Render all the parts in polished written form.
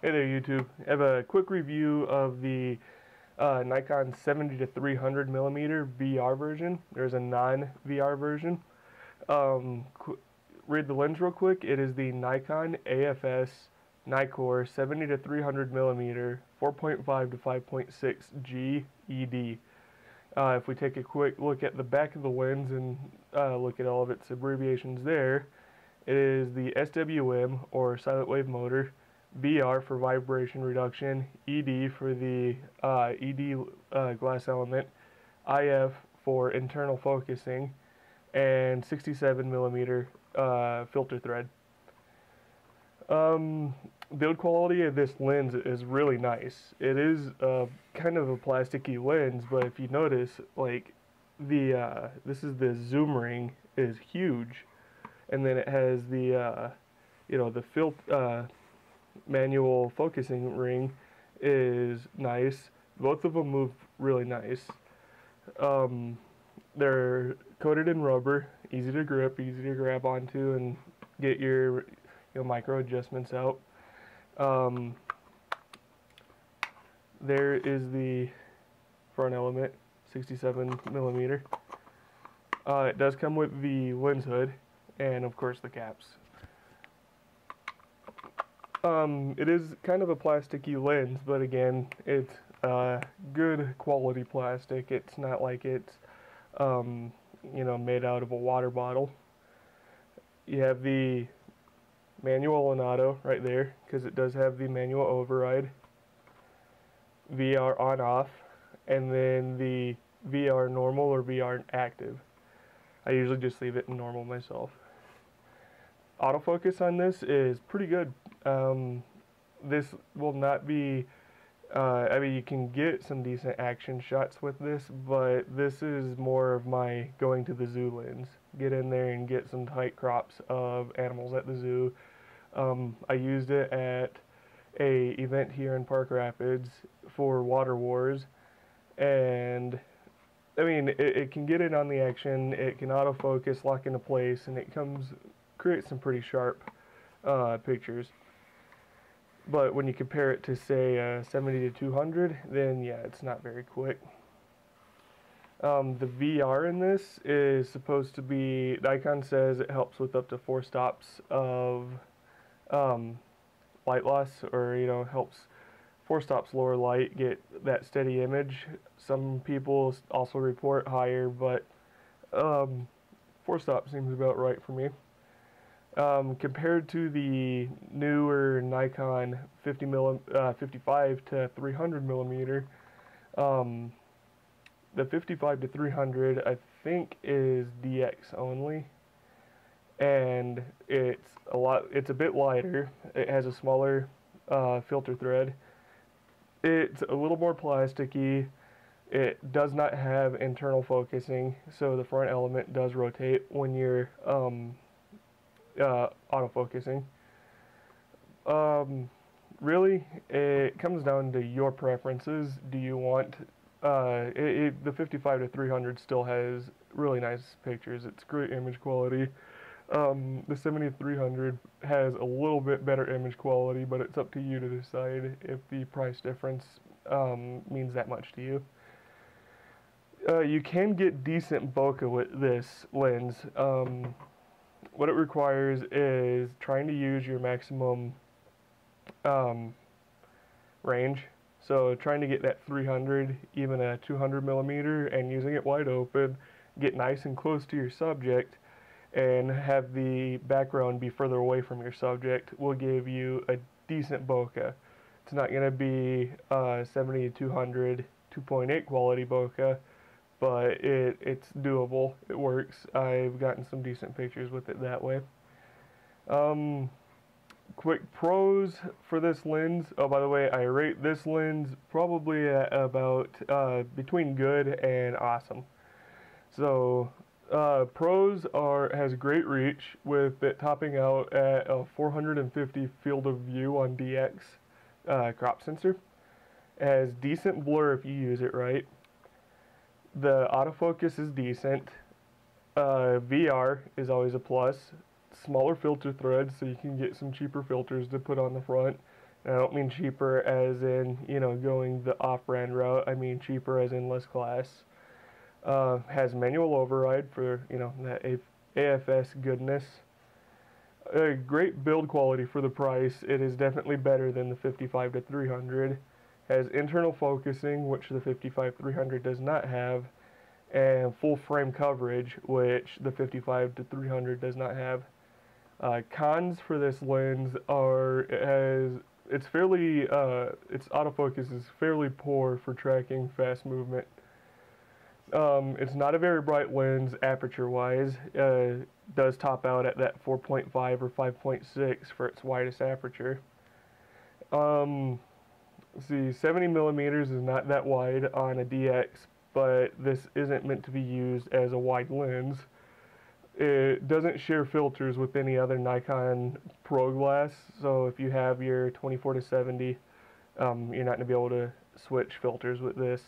Hey there YouTube. I have a quick review of the Nikon 70 to 300 millimeter VR version. There's a non-VR version. Read the lens real quick. It is the Nikon AFS Nikkor 70 to 300 millimeter 4.5 to 5.6 G ED. If we take a quick look at the back of the lens and look at all of its abbreviations there, it is the SWM or silent wave motor, VR for vibration reduction, ED for the ED glass element, IF for internal focusing, and 67 millimeter filter thread. Build quality of this lens is really nice. It is kind of a plasticky lens, but if you notice, like this is the zoom ring is huge, and then it has the the manual focusing ring is nice. Both of them move really nice. They're coated in rubber, easy to grip, easy to grab onto, and get your micro adjustments out. There is the front element, 67 millimeter. It does come with the lens hood, and of course the caps. It is kind of a plasticky lens, but again, it's good quality plastic. It's not like it's made out of a water bottle. You have the manual and auto right there, because it does have the manual override, VR on off, and then the VR normal or VR active. I usually just leave it in normal myself. Autofocus on this is pretty good. This will not be I mean, you can get some decent action shots with this, but this is more of my going to the zoo lens. Get in there and get some tight crops of animals at the zoo. I used it at a event here in Park Rapids for Water Wars, and I mean, it can get in on the action, it can autofocus, lock into place, and it creates some pretty sharp pictures. But when you compare it to, say, 70 to 200, then yeah, it's not very quick. The VR in this is supposed to be, Nikon says it helps with up to 4 stops of light loss, or helps 4 stops lower light, get that steady image. Some people also report higher, but 4 stops seems about right for me. Compared to the newer Nikon 55 to 300 millimeter, the 55 to 300 I think is DX only, and it's a bit lighter. It has a smaller filter thread. It's a little more plasticky. It does not have internal focusing, so the front element does rotate when you're autofocusing. Really, it comes down to your preferences. Do you want the 55 to 300 still has really nice pictures. It's great image quality. The 70 to 300 has a little bit better image quality, but it's up to you to decide if the price difference means that much to you. You can get decent bokeh with this lens. What it requires is trying to use your maximum range. So trying to get that 300, even a 200 millimeter, and using it wide open, get nice and close to your subject, and have the background be further away from your subject will give you a decent bokeh. It's not going to be 70 to 200, 2.8 quality bokeh, but it's doable. It works. I've gotten some decent pictures with it that way. Quick pros for this lens. Oh, by the way, I rate this lens probably at about between good and awesome. So pros has great reach, with it topping out at a 450 field of view on DX crop sensor. It has decent blur if you use it right. The autofocus is decent. VR is always a plus. Smaller filter threads, so you can get some cheaper filters to put on the front. And I don't mean cheaper as in, you know, going the off-brand route. I mean cheaper as in less class. Has manual override for, you know, that AFS goodness. A great build quality for the price. It is definitely better than the 55 to 300. Has internal focusing, which the 55-300 does not have, and full frame coverage, which the 55 to 300 does not have. Cons for this lens are its autofocus is fairly poor for tracking fast movement. It's not a very bright lens aperture-wise. Does top out at that 4.5 or 5.6 for its widest aperture. See, 70 millimeters is not that wide on a DX, but this isn't meant to be used as a wide lens. It doesn't share filters with any other Nikon Pro glass, so if you have your 24 to 70, you're not going to be able to switch filters with this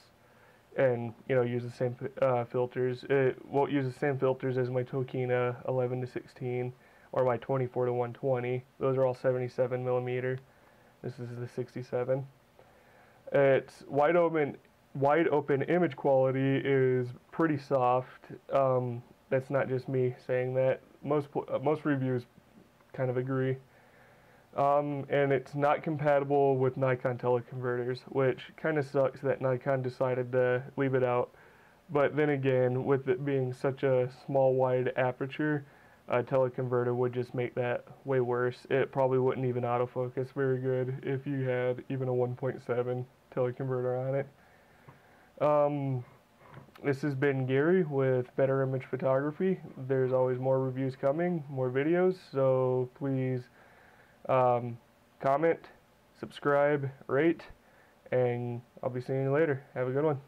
and, you know, use the same filters. It won't use the same filters as my Tokina 11 to 16 or my 24 to 120. Those are all 77 millimeter. This is the 67. Its wide open image quality is pretty soft. That's not just me saying that. Most reviews kind of agree. And it's not compatible with Nikon teleconverters, which kind of sucks that Nikon decided to leave it out. But then again, with it being such a small wide aperture, a teleconverter would just make that way worse. It probably wouldn't even autofocus very good if you had even a 1.7 teleconverter on it. This has been Gary with Better Image Photography. There's always more reviews coming, more videos, so please comment, subscribe, rate, and I'll be seeing you later. Have a good one.